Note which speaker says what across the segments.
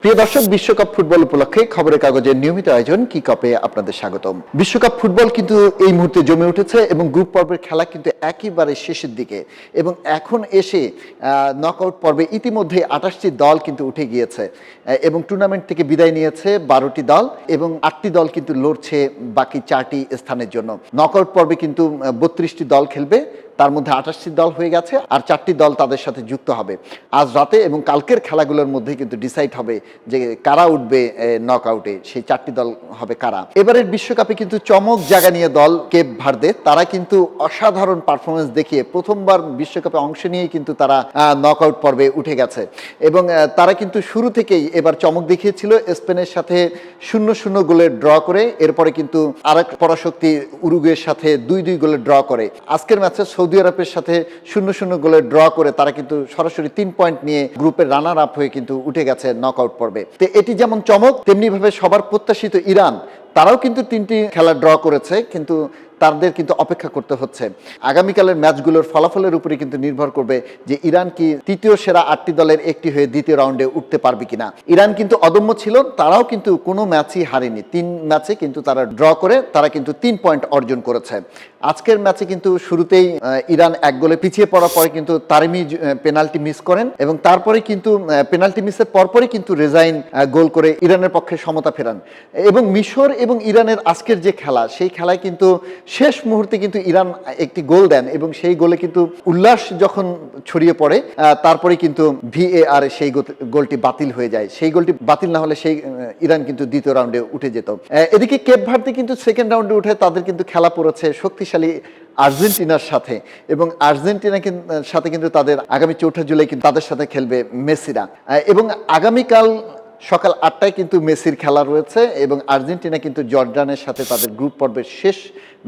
Speaker 1: প্রিয় দর্শক, বিশ্বকাপ ফুটবল উপলক্ষে খবরের কাগজের নিয়মিত আয়োজন কি কাপে আপনাদের স্বাগতম। বিশ্বকাপ ফুটবল কিন্তু এই মুহূর্তে জমে উঠেছে এবং গ্রুপ পর্বের খেলা কিন্তু একেবারে শেষের দিকে এবং এখন এসে নকআউট পর্বে ইতিমধ্যে 28টি দল কিন্তু উঠে গিয়েছে এবং টুর্নামেন্ট থেকে বিদায় নিয়েছে 12টি দল এবং 8টি দল কিন্তু লড়ছে বাকি 4টি স্থানের জন্য। নকআউট পর্বে কিন্তু 32টি দল খেলবে, তার মধ্যে 28টি দল হয়ে গেছে আর 4টি দল তাদের সাথে যুক্ত হবে। আজ রাতে এবং কালকের খেলাগুলোর মধ্যে কিন্তু ডিসাইড হবে যে কারা উঠবে নকআউটে, সেই 4টি দল হবে কারা। এবারের বিশ্বকাপে কিন্তু চমক জায়গা নিয়ে দল কেপ ভার্দে, তারা কিন্তু অসাধারণ পারফরমেন্স দেখিয়ে প্রথমবার বিশ্বকাপে অংশ নিয়ে কিন্তু তারা নকআউট পর্বে উঠে গেছে এবং তারা কিন্তু শুরু থেকেই এবার চমক দেখিয়েছিল স্পেনের সাথে 0-0 গোলের ড্র করে, এরপরে কিন্তু আরেক পরাশক্তি উরুগুয়ের সাথে 2-2 গোলের ড্র করে। আজকের ম্যাচে সৌদি আরবের সাথে 0-0 গোলের ড্র করে তারা কিন্তু সরাসরি 3 পয়েন্ট নিয়ে গ্রুপের রানার আপ হয়ে কিন্তু উঠে গেছে নকআউট পর্বে। তো এটি যেমন চমক, তেমনি ভাবে সবার প্রত্যাশিত ইরান, তারাও কিন্তু 3টি খেলা ড্র করেছে, কিন্তু তাদের কিন্তু অপেক্ষা করতে হচ্ছে। আগামীকালের ম্যাচগুলোর ফলাফলের উপরে কিন্তু নির্ভর করবে যে ইরান কি তৃতীয় সেরা 8টি দলের একটি হয়ে দ্বিতীয় রাউন্ডে উঠতে পারবে কিনা। ইরান কিন্তু অদম্য ছিল, তারাও কিন্তু কোনো ম্যাচই হারেনি, 3 ম্যাচে কিন্তু তারা ড্র করে তারা কিন্তু 3 পয়েন্ট অর্জন করেছে। আজকের ম্যাচে কিন্তু শুরুতেই ইরান 1 গোলে পিছিয়ে পড়ার পরে কিন্তু তারিমি পেনাল্টি মিস করেন এবং তারপরে কিন্তু পেনাল্টি মিসের পরপরই কিন্তু রেজাইন গোল করে ইরানের পক্ষে সমতা ফেরান এবং মিশর এবং ইরানের আজকের যে খেলা, সেই খেলায় কিন্তু শেষ মুহূর্তে কিন্তু ইরান একটি গোল দেন এবং সেই গোলে কিন্তু উল্লাস যখন ছড়িয়ে পড়ে তারপরে কিন্তু VAR সেই গোলটি বাতিল হয়ে যায়। সেই গোলটি বাতিল না হলে সেই ইরান কিন্তু দ্বিতীয় রাউন্ডে উঠে যেত। এদিকে কেপ ভার্দে কিন্তু সেকেন্ড রাউন্ডে উঠে তাদের কিন্তু খেলা পড়েছে শক্তিশালী আর্জেন্টিনার সাথে এবং আর্জেন্টিনার সাথে কিন্তু তাদের আগামী 4 জুলাই কিন্তু তাদের সাথে খেলবে মেসিরা এবং আগামীকাল সকাল 8টায় কিন্তু মেসির খেলা রয়েছে এবং আর্জেন্টিনা কিন্তু জর্ডানের সাথে তাদের গ্রুপ পর্বের শেষ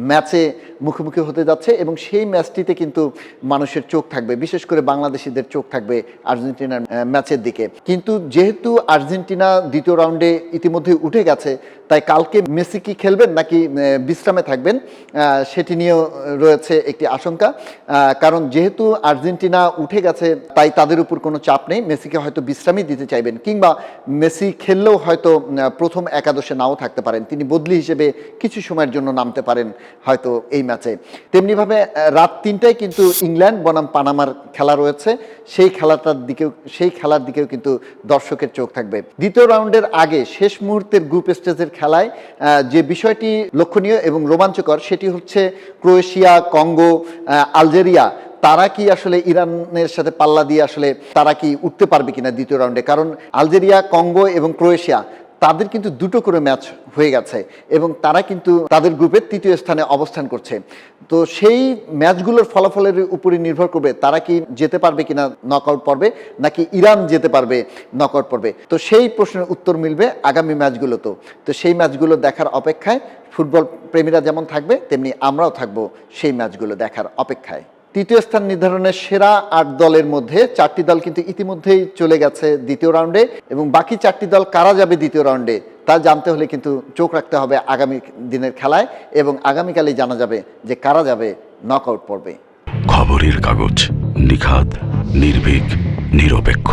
Speaker 1: ম্যাচে মুখোমুখি হতে যাচ্ছে এবং সেই ম্যাচটিতে কিন্তু মানুষের চোখ থাকবে, বিশেষ করে বাংলাদেশিদের চোখ থাকবে আর্জেন্টিনার ম্যাচের দিকে। কিন্তু যেহেতু আর্জেন্টিনা দ্বিতীয় রাউন্ডে ইতিমধ্যে উঠে গেছে, তাই কালকে মেসি কি খেলবেন নাকি বিশ্রামে থাকবেন সেটি নিয়েও রয়েছে একটি আশঙ্কা, কারণ যেহেতু আর্জেন্টিনা উঠে গেছে তাই তাদের উপর কোনো চাপ নেই। মেসিকে হয়তো বিশ্রামই দিতে চাইবেন কিংবা মেসি খেললেও হয়তো প্রথম একাদশে নাও থাকতে পারেন, তিনি বদলি হিসেবে কিছু সময়ের জন্য নামতে পারেন হয়তো এই ম্যাচে। তেমনিভাবে রাত 3টায় কিন্তু ইংল্যান্ড বনাম পানামার খেলা রয়েছে, সেই খেলার দিকেও কিন্তু দর্শকের চোখ থাকবে। দ্বিতীয় রাউন্ডের আগে শেষ মুহূর্তের গ্রুপ স্টেজের খেলায় যে বিষয়টি লক্ষণীয় এবং রোমাঞ্চকর সেটি হচ্ছে ক্রোয়েশিয়া, কঙ্গো, আলজেরিয়া, তারা কি আসলে ইরানের সাথে পাল্লা দিয়ে আসলে তারা কি উঠতে পারবে কিনা দ্বিতীয় রাউন্ডে। কারণ আলজেরিয়া, কঙ্গো এবং ক্রোয়েশিয়া তাদের কিন্তু 2টো করে ম্যাচ হয়ে গেছে এবং তারা কিন্তু তাদের গ্রুপের 3য় স্থানে অবস্থান করছে। তো সেই ম্যাচগুলোর ফলাফলের উপরে নির্ভর করবে তারা কি যেতে পারবে কিনা নকআউট পর্বে, নাকি ইরান যেতে পারবে নকআউট পর্বে। তো সেই প্রশ্নের উত্তর মিলবে আগামী ম্যাচগুলোতেও। তো সেই ম্যাচগুলো দেখার অপেক্ষায় ফুটবল প্রেমীরা যেমন থাকবে, তেমনি আমরাও থাকবো সেই ম্যাচগুলো দেখার অপেক্ষায়। 3য় স্থান নির্ধারণের সেরা 8 দলের মধ্যে 4টি দল কিন্তু ইতিমধ্যেই চলে গেছে দ্বিতীয় রাউন্ডে এবং বাকি 4টি দল কারা যাবে দ্বিতীয় রাউন্ডে তা জানতে হলে কিন্তু চোখ রাখতে হবে আগামী দিনের খেলায় এবং আগামীকালই জানা যাবে যে কারা যাবে নকআউট পর্বে।
Speaker 2: খবরের কাগজ, নিখাত, নির্ভীক, নিরপেক্ষ।